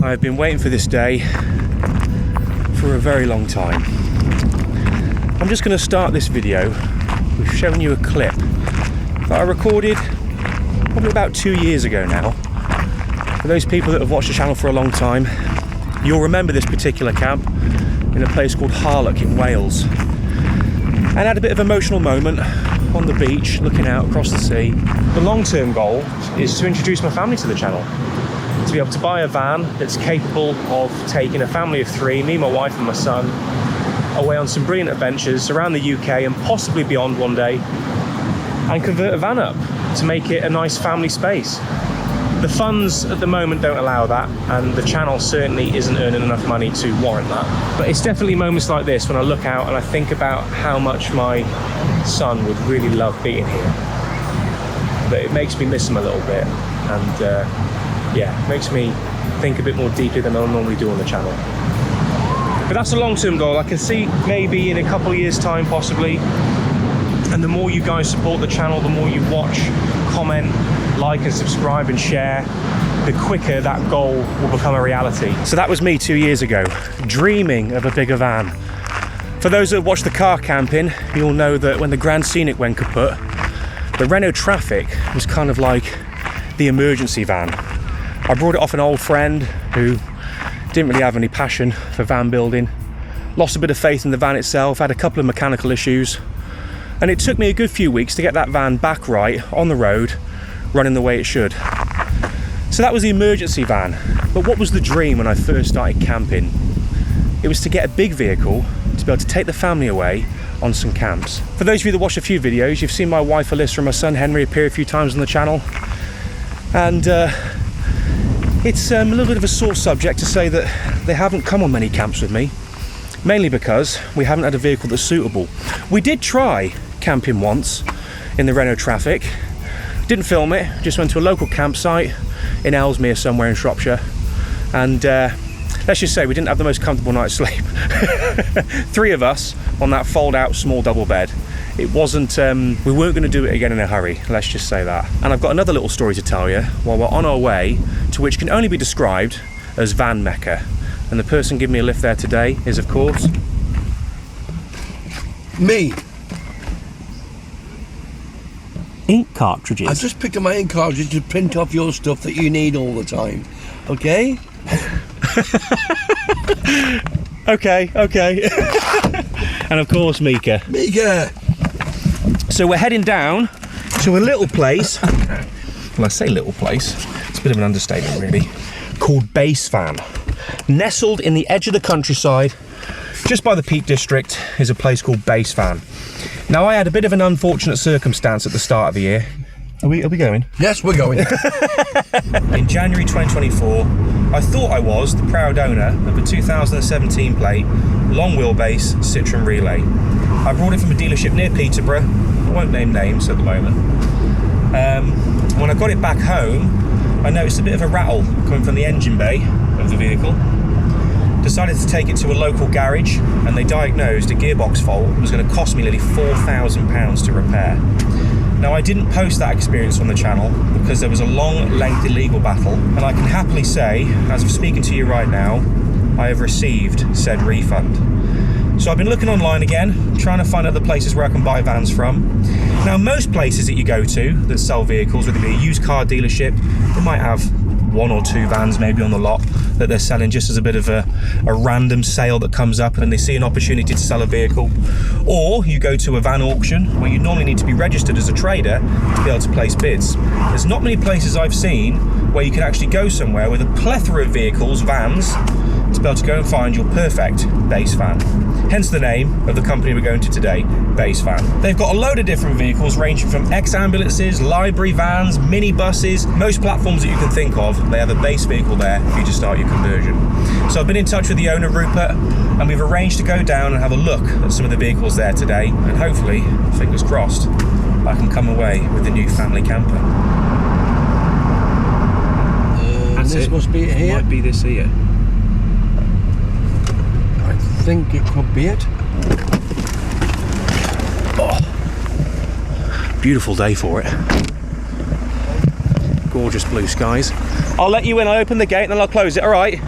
I have been waiting for this day for a very long time. I'm just going to start this video with showing you a clip that I recorded probably about 2 years ago now. For those people that have watched the channel for a long time, you'll remember this particular camp in a place called Harlock in Wales. And had a bit of an emotional moment on the beach, looking out across the sea. The long-term goal is to introduce my family to the channel. To be able to buy a van that's capable of taking a family of 3, me, my wife and my son, away on some brilliant adventures around the UK and possibly beyond one day, and convert a van up to make it a nice family space. The funds at the moment don't allow that, and the channel certainly isn't earning enough money to warrant that. But it's definitely moments like this when I look out and I think about how much my son would really love being here. But it makes me miss him a little bit, and yeah, it makes me think a bit more deeply than I normally do on the channel. But that's a long-term goal. I can see maybe in a couple of years' time, possibly. And the more you guys support the channel, the more you watch, comment, like and subscribe and share, the quicker that goal will become a reality. So that was me 2 years ago, dreaming of a bigger van. For those that watch the car camping, you'll know that when the Grand Scenic went kaput, the Renault Traffic was kind of like the emergency van. I brought it off an old friend who didn't really have any passion for van building, lost a bit of faith in the van itself, had a couple of mechanical issues, and it took me a good few weeks to get that van back right on the road, running the way it should. So that was the emergency van. But what was the dream when I first started camping? It was to get a big vehicle to be able to take the family away on some camps. For those of you that watched a few videos, you've seen my wife Alyssa and my son Henry appear a few times on the channel, and it's a little bit of a sore subject to say that they haven't come on many camps with me, mainly because we haven't had a vehicle that's suitable. We did try camping once in the Renault Traffic. Didn't film it, just went to a local campsite in Ellesmere somewhere in Shropshire, and let's just say we didn't have the most comfortable night's sleep. 3 of us on that fold-out small double bed. It wasn't, we weren't going to do it again in a hurry, let's just say that. And I've got another little story to tell you while we're on our way to which can only be described as Van Mecca. And the person giving me a lift there today is, of course, me. Ink cartridges. I just picked up my ink cartridge to print off your stuff that you need all the time. Okay? Okay. And of course, Mika. So we're heading down to a little place. Well, I say little place, it's a bit of an understatement really, called Basevan. Nestled in the edge of the countryside, just by the Peak District, is a place called Basevan. Now, I had a bit of an unfortunate circumstance at the start of the year. Are we going? Yes, we're going. In January 2024, I thought I was the proud owner of a 2017 plate, long wheelbase Citroen Relay. I brought it from a dealership near Peterborough. I won't name names at the moment. When I got it back home, I noticed a bit of a rattle coming from the engine bay of the vehicle. Decided to take it to a local garage, and they diagnosed a gearbox fault that was going to cost me nearly £4,000 to repair. Now, I didn't post that experience on the channel because there was a long, lengthy legal battle, and I can happily say, as of speaking to you right now, I have received said refund. So I've been looking online again, trying to find other places where I can buy vans from. Now, most places that you go to that sell vehicles, whether it be a used car dealership, they might have 1 or 2 vans maybe on the lot that they're selling just as a bit of a random sale that comes up and they see an opportunity to sell a vehicle. Or you go to a van auction where you normally need to be registered as a trader to be able to place bids. There's not many places I've seen where you can actually go somewhere with a plethora of vehicles, vans, to be able to go and find your perfect base van. Hence the name of the company we're going to today, Basevan. They've got a load of different vehicles ranging from ex-ambulances, library vans, minibuses, most platforms that you can think of. They have a base vehicle there for you to start your conversion. So I've been in touch with the owner, Rupert, and we've arranged to go down and have a look at some of the vehicles there today, and hopefully, fingers crossed, I can come away with the new family camper. That's this it. Must be it here. Might be this here. I think it could be it. Oh, beautiful day for it. gorgeous blue skies. I'll let you in, I'll open the gate and then I'll close it, all right?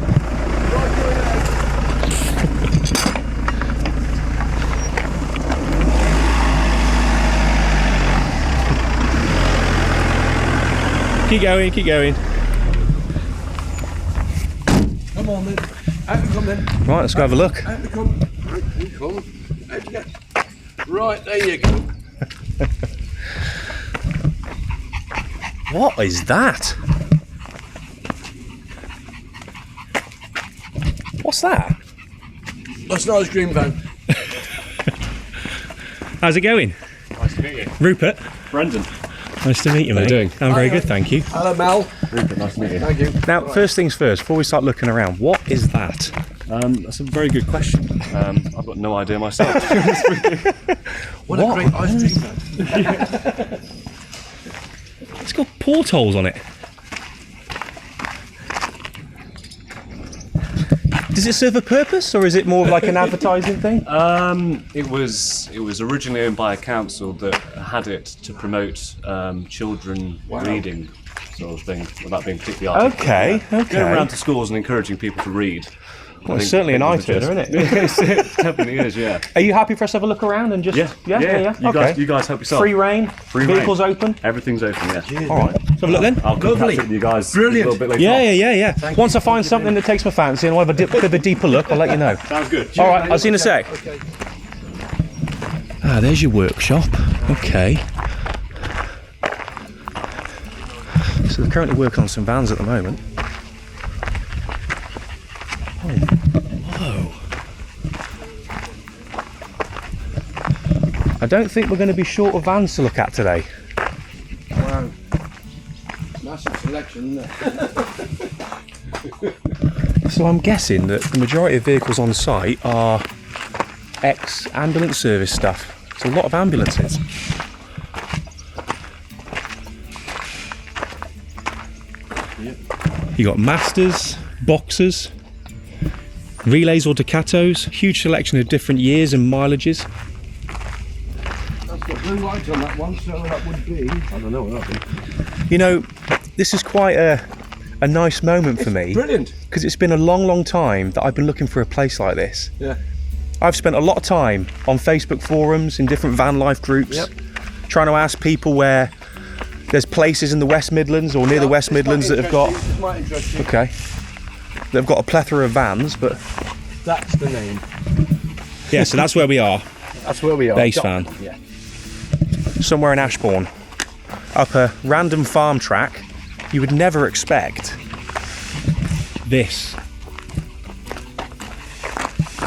Keep going, keep going. Come on then. Out we come then. Right, let's go have a look. Out we come. Out we come. Out you go. Right, there you go. What is that? What's that? That's an ice cream van. How's it going? Nice to meet you. Rupert. Brendan. Nice to meet you, mate. How you doing? I'm very good, thank you. Hello, Mel. Rupert, nice to meet you. Thank you. Now, first things first, before we start looking around, what is that? That's a very good question. I've got no idea myself. What a great ice cream van. It's got portholes on it. Does it serve a purpose, or is it more like an advertising thing? It was originally owned by a council that had it to promote children reading, sort of thing, without being particularly artificial. Okay, okay. Going around to schools and encouraging people to read. Well, it's certainly an eye turner, isn't it? It definitely is, yeah. Are you happy for us to have a look around and just... Yeah. You guys help yourself. Free reign, vehicles open? Everything's open, yeah. All right, let's have a look then. I'll come catch up with you guys Brilliant. a little bit later Yeah. Once I find something that takes my fancy and I have a bit of a deeper look, I'll let you know. Sounds good. All right, I'll see you in a sec. Okay. Ah, there's your workshop. Okay. So they're currently working on some vans at the moment. Oh, whoa. I don't think we're going to be short of vans to look at today. Wow. Massive selection, isn't it? So I'm guessing that the majority of vehicles on site are ex-ambulance service stuff. There's a lot of ambulances. You got Masters, Boxers, Relays or Ducatos, huge selection of different years and mileages. That's got blue light on that one, so that would be... I don't know what that would be. You know, this is quite a nice moment for me. Brilliant. Because it's been a long time that I've been looking for a place like this. Yeah. I've spent a lot of time on Facebook forums, in different van life groups, trying to ask people where there's places in the West Midlands or near the West Midlands that have got... This might interest you. Okay. They've got a plethora of vans, but... That's the name. Yeah, so that's where we are. That's where we are. Basevan. Yeah. Somewhere in Ashbourne. Up a random farm track. You would never expect this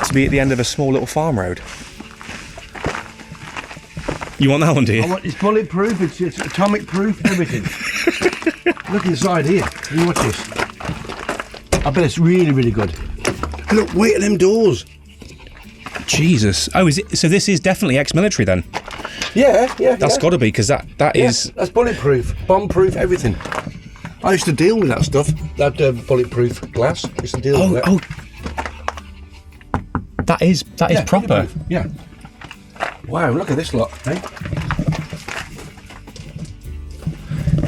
to be at the end of a small little farm road. You want that one, do you? It's bulletproof, it's atomic proof, everything. Look inside here. You watch this. I bet it's really good. Look, wait at them doors. Jesus. Oh, is it? So this is definitely ex-military then? Yeah. That's got to be, because that is... That's bulletproof, bomb-proof, everything. I used to deal with that stuff, that bulletproof glass. I used to deal with that. Oh, that is proper. Bulletproof, yeah. Wow, look at this lot, eh?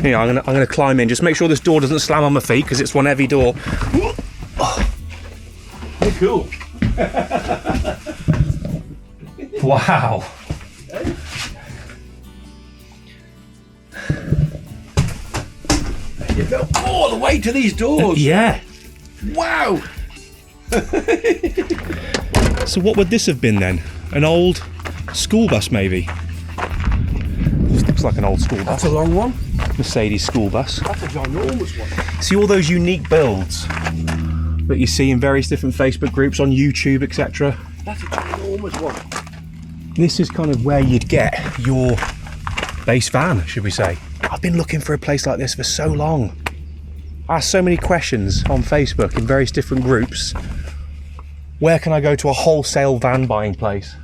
Yeah, I'm gonna climb in. Just make sure this door doesn't slam on my feet, because it's one heavy door. Hey, cool. Wow. You go all the way to these doors. Yeah. Wow. So what would this have been then? An old school bus, maybe? This looks like an old school bus. That's a long one. Mercedes school bus. That's a ginormous one. See all those unique builds that you see in various different Facebook groups, on YouTube, etc. That's a ginormous one. This is kind of where you'd get your base van, should we say. I've been looking for a place like this for so long. I asked so many questions on Facebook in various different groups. Where can I go to a wholesale van buying place?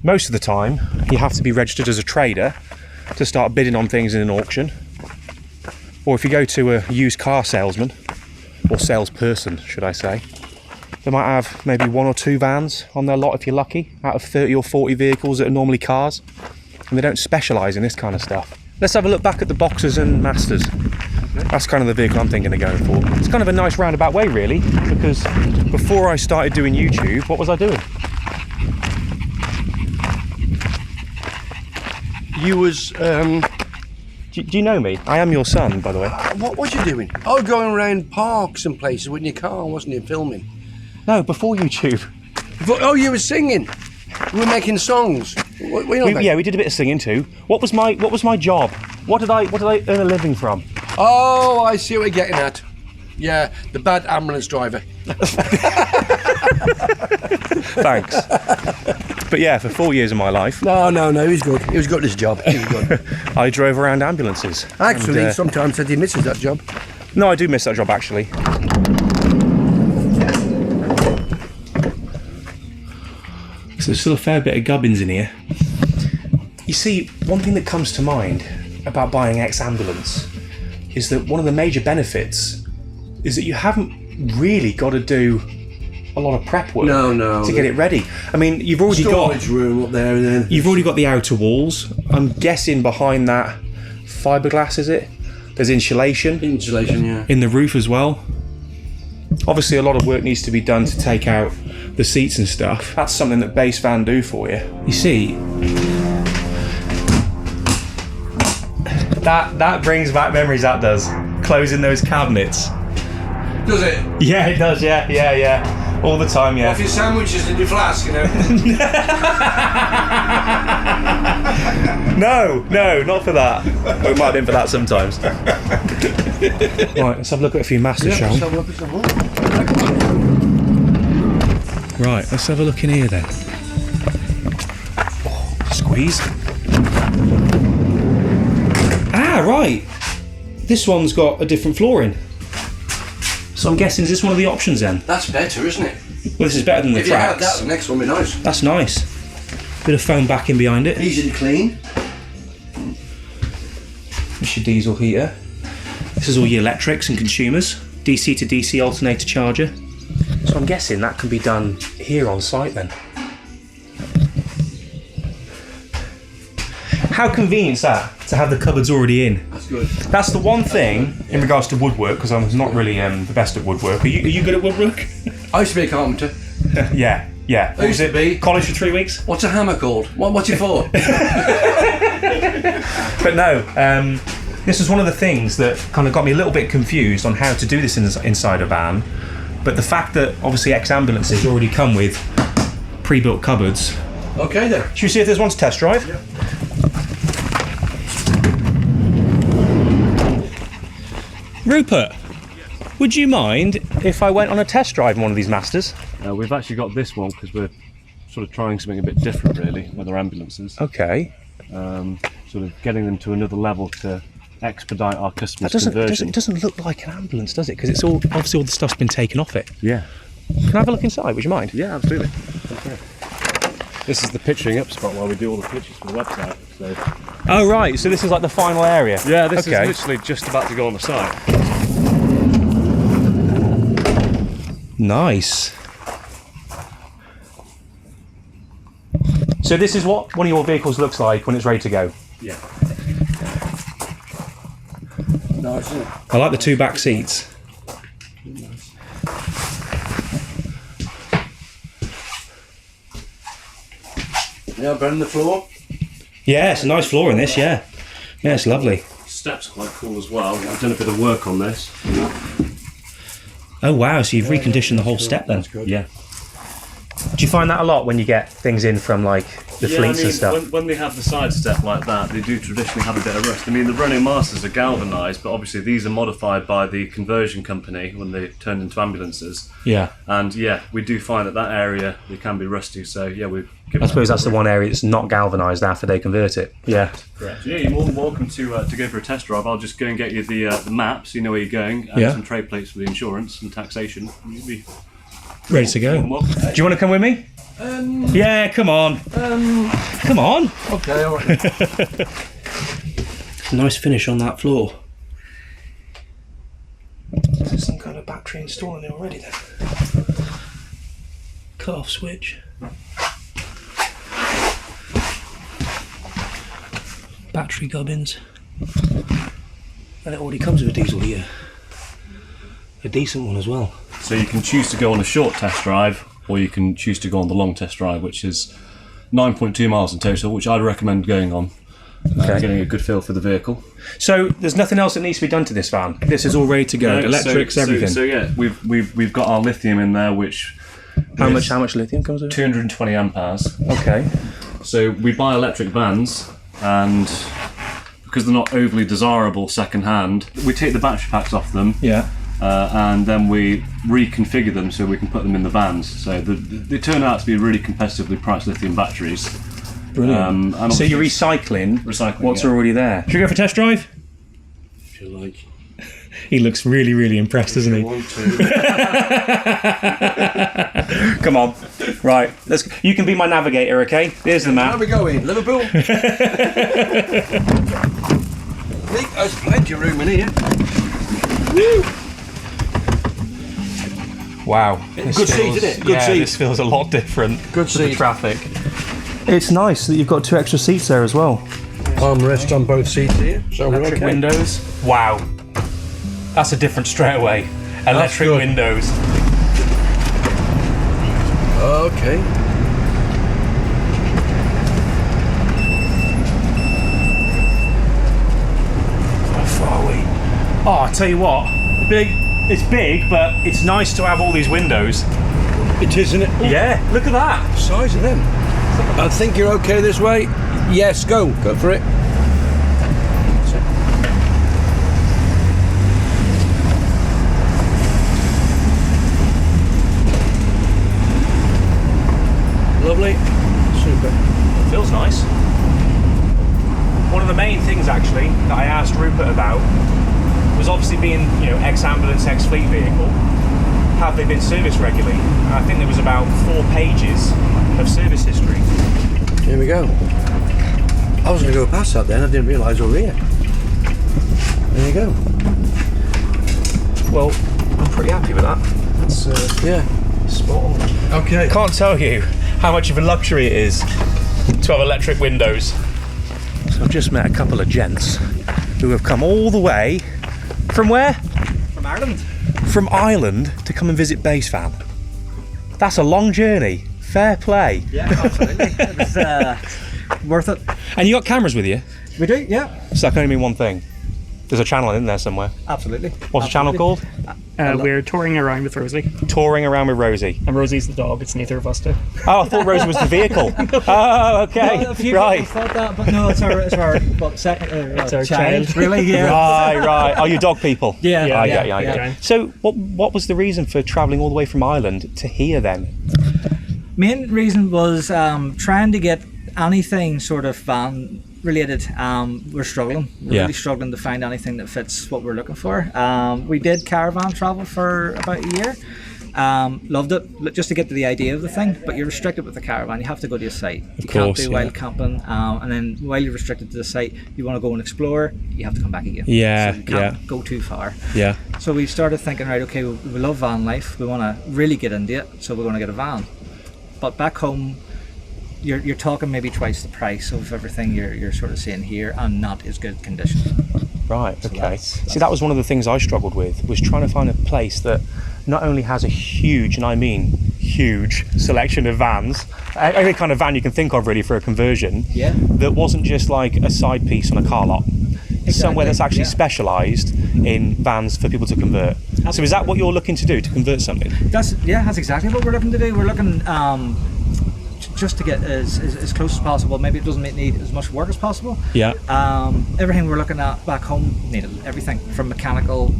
Most of the time, you have to be registered as a trader to start bidding on things in an auction. Or if you go to a used car salesman, or salesperson, should I say, they might have maybe 1 or 2 vans on their lot if you're lucky, out of 30 or 40 vehicles that are normally cars. And they don't specialise in this kind of stuff. let's have a look back at the Boxers and Masters. That's kind of the vehicle I'm thinking of going for. It's kind of a nice roundabout way, really, because before I started doing YouTube, what was I doing? You was, Do you know me? I am your son, by the way. what was you doing? Oh, going around parks and places with your car, wasn't you, filming? No, before YouTube. Oh, you were singing. We were making songs. What you on about? Yeah, we did a bit of singing too. What was my job? What did I earn a living from? Oh, I see what you're getting at. Yeah, the bad ambulance driver. Thanks. But yeah, for 4 years of my life, No, he was good. He was good at his job. He was good. I drove around ambulances. Actually, And, sometimes said he misses that job. no, I do miss that job actually. So there's still a fair bit of gubbins in here. You see, one thing that comes to mind about buying ex-ambulance is that one of the major benefits is that you haven't really got to do a lot of prep work No. to get it ready. I mean, you've already Storage room up there, and then You've already got the outer walls. I'm guessing behind that fiberglass, is it? There's insulation insulation. Yeah. in the roof as well. Obviously, a lot of work needs to be done to take out the seats and stuff. That's something that Basevan do for you. You see, that brings back memories. That does. Closing those cabinets. Does it? Yeah, it does. Yeah. All the time. Yeah. Off your sandwiches in your flask, you know. No, not for that. Oh, it might have been for that sometimes. Right, let's have a look at a few masters, shall we? Right, let's have a look in here then. Oh, squeeze. Ah, right. This one's got a different flooring. So I'm guessing, is this one of the options then? That's better, isn't it? Well, this is better than the If you had tracks. that, the next one would be nice. That's nice. Bit of foam backing behind it. Easy to clean. This is your diesel heater. This is all your electrics and consumers. DC to DC alternator charger. So I'm guessing that can be done here on site then. How convenient is that, to have the cupboards already in? That's good. That's the one thing in regards to woodwork, because I'm not really the best at woodwork. Are you good at woodwork? I used to be a carpenter. Yeah. What used was to be. College for 3 weeks? What's a hammer called? What's it for? But no, this was one of the things that kind of got me a little bit confused on how to do this inside a van. But the fact that obviously ex-ambulances already come with pre-built cupboards. Okay then. Should we see if there's one to test drive? Yeah. Rupert, would you mind if I went on a test drive in one of these Masters? We've actually got this one because we're sort of trying something a bit different, really, with our ambulances. Okay. Sort of getting them to another level to expedite our customers' It conversion. doesn't look like an ambulance, does it? Because it's all obviously all the stuff's been taken off it. Yeah. Can I have a look inside? Would you mind? Yeah, absolutely. Okay. This is the picturing up spot while we do all the pictures for the website. So. Oh right, so this is like the final area. Yeah, this Okay. is literally just about to go on the site. Nice. So this is what one of your vehicles looks like when it's ready to go. Yeah. Nice, isn't it? I like the two back seats. Yeah, burning the floor. Yeah, it's a nice floor in this, yeah. Yeah, it's lovely. Steps are quite cool as well. I've done a bit of work on this. Oh wow, so you've reconditioned the whole step then? Good. Yeah. Do you find that a lot when you get things in from like the fleets and stuff? When they have the side step like that, they do traditionally have a bit of rust. I mean, the running masters are galvanised, but obviously these are modified by the conversion company when they turn into ambulances. Yeah. And yeah, we do find that area they can be rusty. So yeah, we've given I suppose that's the one area that's not galvanised after they convert it. Yeah. Correct. Yeah, you're more than welcome to go for a test drive. I'll just go and get you the map so you know where you're going, and Yeah. some trade plates for the insurance and taxation. You'll be Ready to go. more than welcome. Do you want to come with me? Yeah, come on. Come on. Okay, all right. Nice finish on that floor. There's some kind of battery installed in there already then. Cut off switch. Battery gubbins. And it already comes with a diesel here. A decent one as well. So you can choose to go on a short test drive, or you can choose to go on the long test drive, which is 9.2 miles in total, which I'd recommend going on. Getting a good feel for the vehicle. So there's nothing else that needs to be done to this van. This is all ready to go. Electrics, everything. So yeah, we've got our lithium in there, which how much lithium comes with it? 220 amperes. Okay. So we buy electric vans, and because they're not overly desirable second hand, we take the battery packs off them. Yeah. And then we reconfigure them so we can put them in the vans. So they turn out to be really competitively priced lithium batteries. Brilliant. So you're recycling what's already there. Should we go for a test drive? If you like. He looks really, really impressed, doesn't he? Want to. Come on. Right. You can be my navigator, okay? Here's the map. Where are we going? Liverpool? There's plenty of room in here. Woo! Wow. Good seat, isn't it? Good seat. This feels a lot different. Good with the seat. traffic. It's nice that you've got 2 extra seats there as well. Armrest on both seats here, so we're Electric okay. windows. Wow. That's a different straight away. Electric good. windows. Okay. How far are we? Oh, I tell you what. It's big, but it's nice to have all these windows. It is, isn't it? Yeah, look at that. Size of them. I think you're okay this way. Yes, go for it. Lovely. Super. It feels nice. One of the main things actually that I asked Rupert about was obviously being, ex-ambulance, ex-fleet vehicle. Have they been serviced regularly? And I think there was about 4 pages of service history. Here we go. I was going to go past that then. I didn't realise we were here. There you go. Well, I'm pretty happy with that. It's Yeah. spot on. Okay. Can't tell you how much of a luxury it is to have electric windows. So I've just met a couple of gents who have come all the way from where? From Ireland. From Ireland to come and visit Basevan. That's a long journey. Fair play. Yeah, absolutely. It was worth it. And you got cameras with you? We do, yeah. So that can only mean one thing. There's a channel in there somewhere. Absolutely. What's the channel called? We're touring around with Rosie, Touring Around with Rosie. and Rosie's the dog. It's neither of us two. Oh, I thought Rosie was the vehicle. Oh, okay. A few Right. people thought that, but no, it's our second It's our child. child. Really, yeah. Right. Are you dog people? Yeah, Yeah, I yeah, get you. yeah. So, what was the reason for travelling all the way from Ireland to here then? Main reason was trying to get anything sort of van related. We're struggling. We're Yeah. really struggling to find anything that fits what we're looking for. We did caravan travel for about a year. Loved it, just to get to the idea of the thing, but you're restricted with the caravan. You have to go to a site. You course, can't do yeah. wild camping, and then while you're restricted to the site, you want to go and explore, you have to come back again. Yeah, so you can't go too far. Yeah. So we started thinking, right, okay, we love van life, we want to really get into it, so we're going to get a van. But back home, you're talking maybe twice the price of everything you're sort of seeing here, and not as good condition. Right, okay. that's- See, that was one of the things I struggled with, was trying to find a place that not only has a huge, and I mean huge, selection of vans, every kind of van you can think of really for a conversion, Yeah. that wasn't just like a side piece on a car lot. Somewhere that's actually yeah. specialised in vans for people to convert. So is that what you're looking to do, to convert something? That's exactly what we're looking to do. We're looking just to get as close as possible. Maybe it doesn't need as much work as possible. Yeah. Everything we're looking at back home needed everything from mechanical,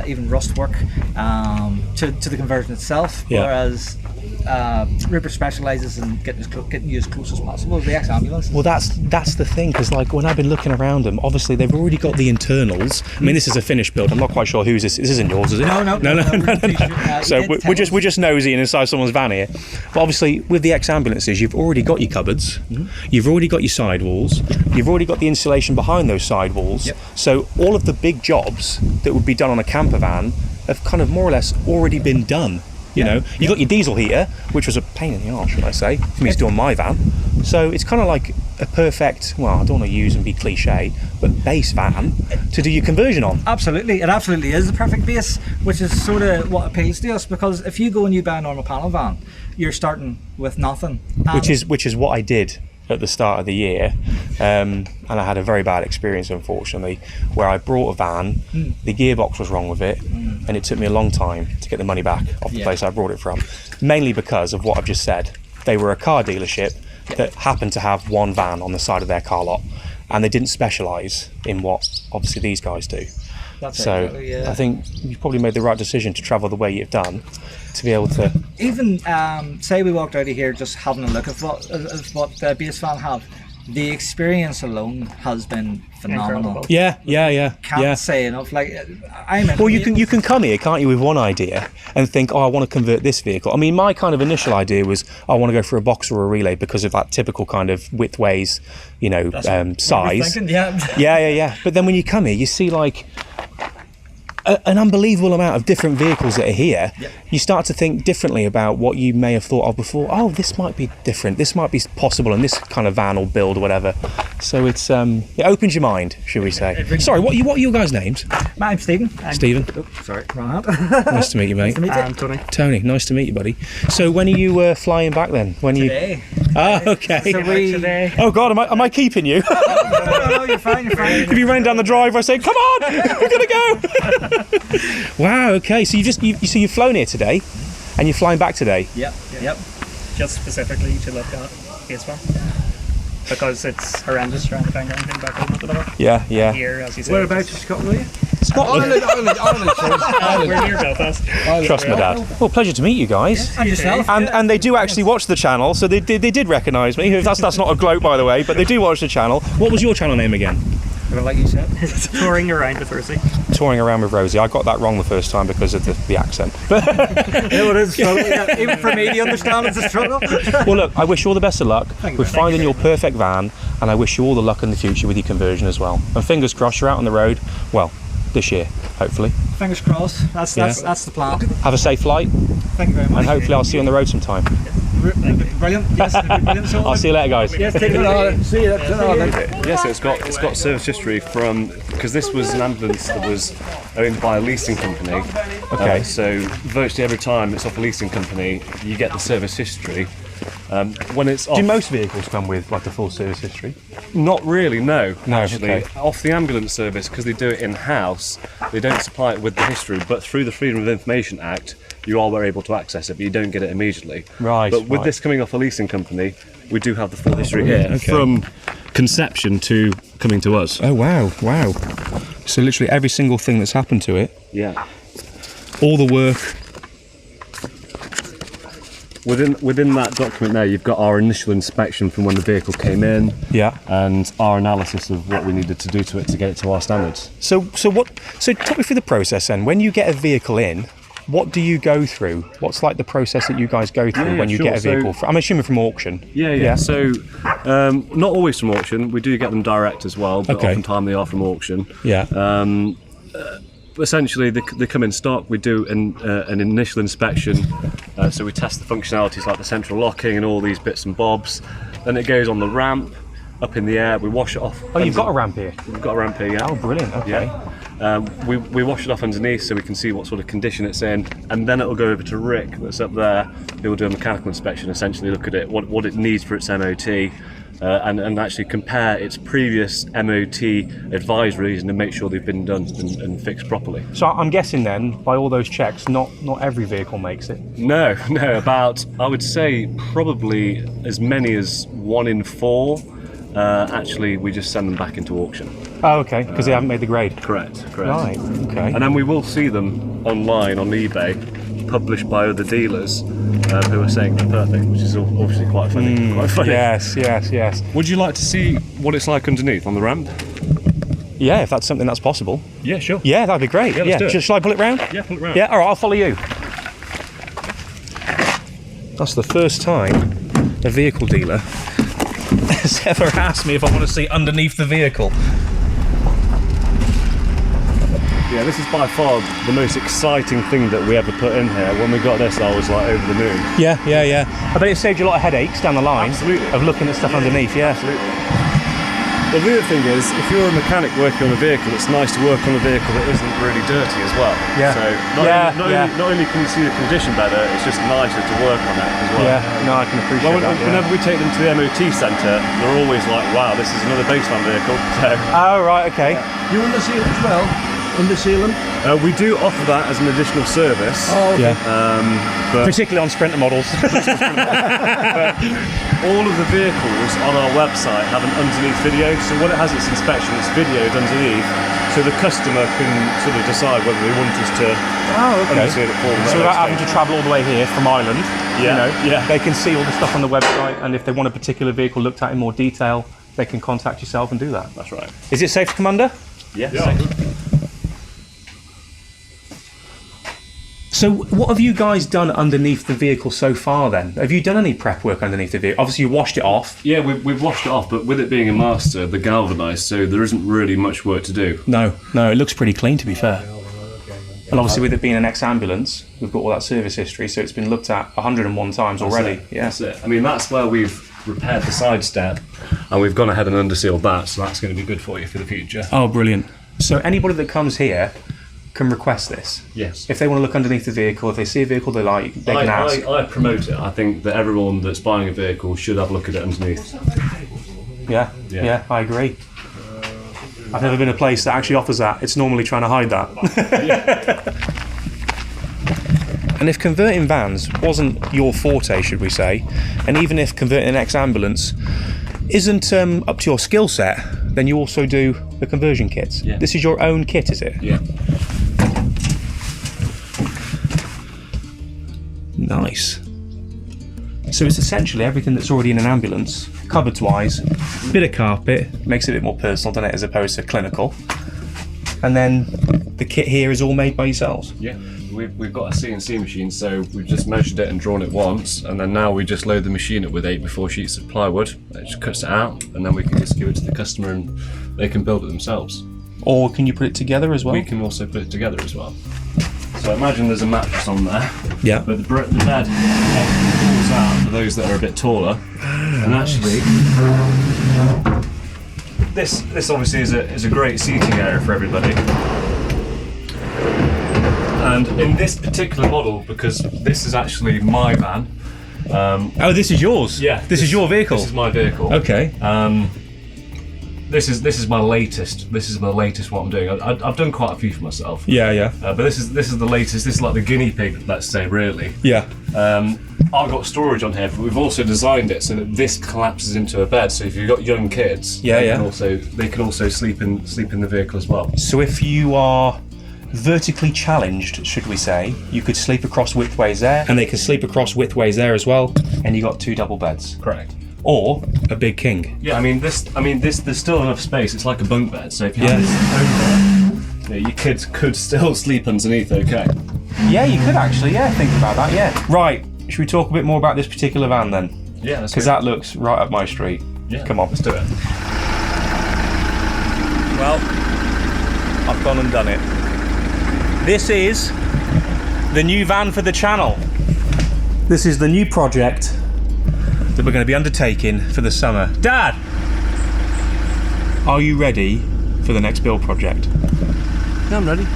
even rust work, to the conversion itself. Yeah. Whereas Rupert specialises in getting you as close as possible as the ex-ambulance. Well, that's the thing, because like when I've been looking around them, obviously they've already got the internals. I mean, this is a finished build. I'm not quite sure whose this isn't yours, is it? No. So we're just nosy and inside someone's van here. But obviously, with the ex-ambulances, you've already got your cupboards, you've already got your sidewalls, you've already got the insulation behind those sidewalls. Yep. So all of the big jobs that would be done on a camper van have kind of more or less already been done. You know, you got your diesel heater, which was a pain in the arse, should I say, for me to do on my van. So it's kind of like a perfect, well, I don't want to use and be cliche, but base van to do your conversion on. Absolutely, it absolutely is the perfect base, which is sort of what appeals to us, because if you go and you buy a normal panel van, you're starting with nothing. Which is what I did at the start of the year, and I had a very bad experience, unfortunately, where I brought a van, the gearbox was wrong with it, and it took me a long time to get the money back off the place I brought it from, mainly because of what I've just said. They were a car dealership that happened to have one van on the side of their car lot, and they didn't specialise in what obviously these guys do. That's So exactly, yeah. I think you probably made the right decision to travel the way you've done, to be able to. Even say we walked out of here just having a look at what Basevan have, the experience alone has been phenomenal. Incredible. Yeah. Can't say enough. Like, I'm Well, you can come here, can't you, with one idea and think, oh, I want to convert this vehicle. I mean, my kind of initial idea was I want to go for a box or a relay because of that typical kind of width ways, you know, size. Thinking, yeah. Yeah. But then when you come here, you see like an unbelievable amount of different vehicles that are here. Yep. You start to think differently about what you may have thought of before. Oh, this might be different. This might be possible in this kind of van or build or whatever. So it's it opens your mind, should we say? Sorry, what are your guys' names? I'm Stephen. Stephen. Sorry, wrong hand. Nice to meet you, mate. Tony. Tony, nice to meet you, buddy. So when are you flying back then? When Today. Ah, okay. So we. Today. Oh God, am I keeping you? No, you're fine. If you ran down the driveway saying, "Come on, we're gonna go." Wow. Okay. So you've flown here today, and you're flying back today. Yep. Just specifically to look at Basevan, because it's horrendous trying to find anything back home at the minute. Yeah. Here, as you say. Whereabouts in Scotland are you? Scotland. Ireland. We're near Belfast. Trust my dad. Well, pleasure to meet you guys. And yourself. And they do actually watch the channel, so they did recognise me. That's not a gloat, by the way, but they do watch the channel. What was your channel name again? Like you said. Touring around with Rosie. Touring around with Rosie. I got that wrong the first time because of the accent. It is struggle. Yeah. Even for me to understand, it's a struggle. Well, look, I wish you all the best of luck you with very finding your perfect van, and I wish you all the luck in the future with your conversion as well. And fingers crossed you're out on the road, well, this year, hopefully. Fingers crossed. That's the plan. Have a safe flight, Thank you very much. and hopefully I'll see you on the road sometime. Brilliant. Yes, brilliant. So, I'll see you later, guys. yes, take it. See you. Yeah, so it's got service history from, because this was an ambulance that was owned by a leasing company. Okay. So virtually every time it's off a leasing company, you get the service history. When it's off, Do most vehicles come with like a full service history? not really, no. No, Actually, okay. off the ambulance service, because they do it in-house, they don't supply it with the history, but through the Freedom of Information Act, you are able to access it, but you don't get it immediately. Right, But with right. this coming off a leasing company, we do have the full history here, Okay. from conception to coming to us. Oh wow. So literally every single thing that's happened to it, Yeah. all the work. Within that document there, you've got our initial inspection from when the vehicle came in, Yeah. and our analysis of what we needed to do to it to get it to our standards. So talk me through the process then. When you get a vehicle in, what do you go through? What's like the process that you guys go through Yeah, when you sure. get a vehicle? So- I'm assuming from auction. Yeah. So, not always from auction. We do get them direct as well, but Okay. oftentimes they are from auction. Yeah. Essentially, they come in stock. We do an initial inspection, so we test the functionalities like the central locking and all these bits and bobs. Then it goes on the ramp, up in the air. We wash it off. Oh, you've got a ramp here. We've got a ramp here, yeah. Oh, brilliant. Okay. Yeah. We wash it off underneath so we can see what sort of condition it's in, and then it'll go over to Rick that's up there. He'll do a mechanical inspection, essentially look at it, what it needs for its MOT, and actually compare its previous MOT advisories and make sure they've been done and fixed properly. So I'm guessing then, by all those checks, not every vehicle makes it. No, about, I would say, probably as many as 1 in 4. Actually, we just send them back into auction. Oh, okay, because they haven't made the grade. Correct. Right. Okay. And then we will see them online on eBay, published by other dealers who are saying they're perfect, which is obviously quite funny. Yes. Would you like to see what it's like underneath on the ramp? Yeah, if that's something that's possible. Yeah, sure. Yeah, that'd be great. Yeah, let's do it. Shall I pull it round? Yeah, pull it round. Yeah, all right, I'll follow you. That's the first time a vehicle dealer has ever asked me if I want to see underneath the vehicle. Yeah, this is by far the most exciting thing that we ever put in here. When we got this, I was like over the moon. Yeah. I bet it saved you a lot of headaches down the line. Absolutely. Of looking at stuff underneath. Yeah. Absolutely. Well, the other thing is, if you're a mechanic working on a vehicle, it's nice to work on a vehicle that isn't really dirty as well. Yeah. So not only can you see the condition better, it's just nicer to work on it as well. Yeah. No, I can appreciate Well, that. whenever we take them to the MOT centre, they're always like, "Wow, this is another Basevan vehicle." So, Oh right. Okay. You underseal it as well? Underseal them? we do offer that as an additional service. Oh, okay. Yeah. But Particularly on Sprinter models. all of the vehicles on our website have an underneath video, so when it has its inspection, it's videoed underneath, so the customer can sort of decide whether they want us to underseal it for them. So without having to travel all the way here from Ireland, Yeah, yeah. they can see all the stuff on the website, and if they want a particular vehicle looked at in more detail, they can contact yourself and do that. That's right. Is it safe to come under? Yeah. So what have you guys done underneath the vehicle so far then? Have you done any prep work underneath the vehicle? Obviously you washed it off. Yeah, we've washed it off, but with it being a master, they're galvanised, so there isn't really much work to do. No, it looks pretty clean to be fair. And obviously with it being an ex-ambulance, we've got all that service history, so it's been looked at 101 times already. Yeah. That's it. I mean, that's where we've repaired the side step, and we've gone ahead and undersealed that, so that's going to be good for you for the future. Oh, brilliant. So anybody that comes here can request this? Yes. If they want to look underneath the vehicle, if they see a vehicle they like, they can ask. I promote it. I think that everyone that's buying a vehicle should have a look at it underneath. Yeah, I agree. I've never been a place that actually offers that. It's normally trying to hide that. And if converting vans wasn't your forte, should we say, and even if converting an ex-ambulance isn't up to your skill set, then you also do the conversion kits. Yeah. This is your own kit, is it? Yeah. Nice. So it's essentially everything that's already in an ambulance, cupboards wise, bit of carpet, makes it a bit more personal, doesn't it, as opposed to clinical. And then the kit here is all made by yourselves. Yeah. We've got a CNC machine, so we've just measured it and drawn it once, and then now we just load the machine up with 8x4 sheets of plywood. It just cuts it out, and then we can just give it to the customer and they can build it themselves. Or can you put it together as well? We can also put it together as well. So imagine there's a mattress on there, Yeah. but the bed falls out for those that are a bit taller. And actually, this obviously is a great seating area for everybody. And in this particular model, because this is actually my van. Oh, this is yours? Yeah. This is your vehicle? This is my vehicle. Okay. This is my latest. This is the latest what I'm doing. I've done quite a few for myself. Yeah. But this is the latest. This is like the guinea pig, let's say, really. Yeah. I've got storage on here, but we've also designed it so that this collapses into a bed. So if you've got young kids, they can also sleep in the vehicle as well. So if you are vertically challenged, should we say, you could sleep across widthways there, and they can sleep across widthways there as well, and you got 2 double beds. Correct. Or a big king. Yeah, I mean this. There's still enough space. It's like a bunk bed. So if you have this over, your kids could still sleep underneath. Okay. Yeah, you could actually. Yeah, think about that. Yeah. Right. Should we talk a bit more about this particular van then? Yeah, Because that looks right up my street. Yeah. Come on, let's do it. Well, I've gone and done it. This is the new van for the channel. This is the new project that we're going to be undertaking for the summer. Dad, are you ready for the next build project? Yeah, I'm ready.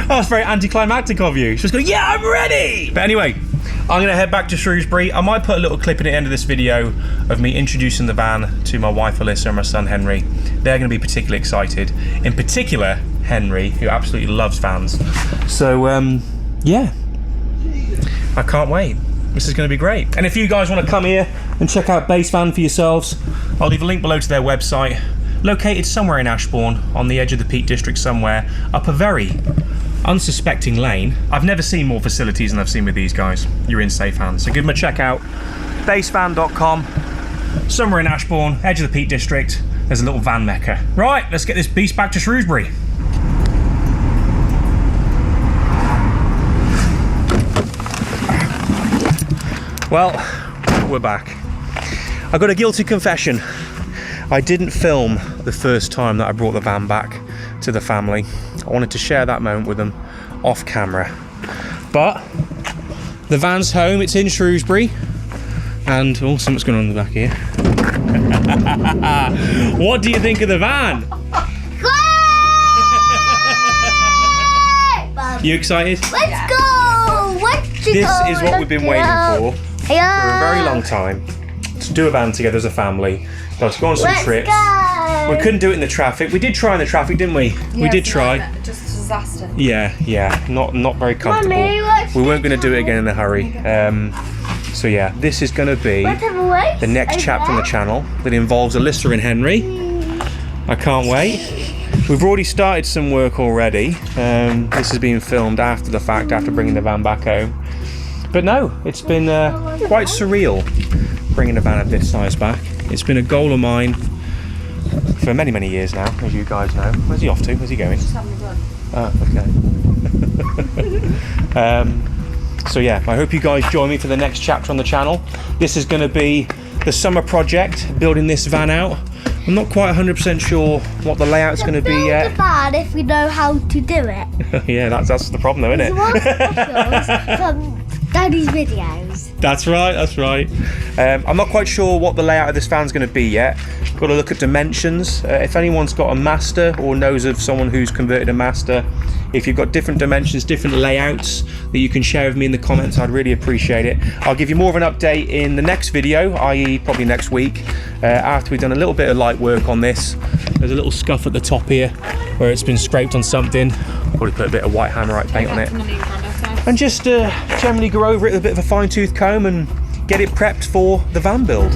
Oh, it's very anticlimactic of you. She's going, yeah, I'm ready! But anyway, I'm going to head back to Shrewsbury. I might put a little clip at the end of this video of me introducing the van to my wife Alyssa and my son Henry. They're going to be particularly excited. In particular, Henry, who absolutely loves vans. So, yeah, I can't wait. This is going to be great. And if you guys want to come here and check out Basevan for yourselves, I'll leave a link below to their website, located somewhere in Ashbourne, on the edge of the Peak District somewhere, up a very unsuspecting lane. I've never seen more facilities than I've seen with these guys. You're in safe hands. So give them a check out. Basevan.com, somewhere in Ashbourne, edge of the Peak District. There's a little van mecca. Right, let's get this beast back to Shrewsbury. Well, we're back. I got a guilty confession. I didn't film the first time that I brought the van back to the family. I wanted to share that moment with them off camera. But the van's home, it's in Shrewsbury. And oh, something's going on in the back here. What do you think of the van? You excited? Let's go! This is what we've been waiting for a very long time. To do a van together as a family. Let's go on some trips. We couldn't do it in the traffic. We did try in the traffic, didn't we? We did try. Just a disaster. Yeah. Not very comfortable. We weren't going to do it again in a hurry. So yeah, this is going to be the next chapter on the channel that involves Alyssa and Henry. I can't wait. We've already started some work already. This has been filmed after the fact, after bringing the van back home. But no, it's been quite surreal bringing a van of this size back. It's been a goal of mine for many, many years now, as you guys know. Where's he off to? Where's he going? Just having a run. Oh, okay. So yeah, I hope you guys join me for the next chapter on the channel. This is going to be the summer project, building this van out. I'm not quite 100% sure what the layout's going to be yet. Build a van if we know how to do it. Yeah, that's the problem though, isn't There's it? one from Daddy's videos. That's right. I'm not quite sure what the layout of this van's going to be yet. Got to look at dimensions. If anyone's got a master or knows of someone who's converted a master, if you've got different dimensions, different layouts that you can share with me in the comments, I'd really appreciate it. I'll give you more of an update in the next video, i.e. probably next week, after we've done a little bit of light work on this. There's a little scuff at the top here where it's been scraped on something. Probably put a bit of white hammerite paint on it. And just generally go over it with a bit of a fine-tooth comb and get it prepped for the van build.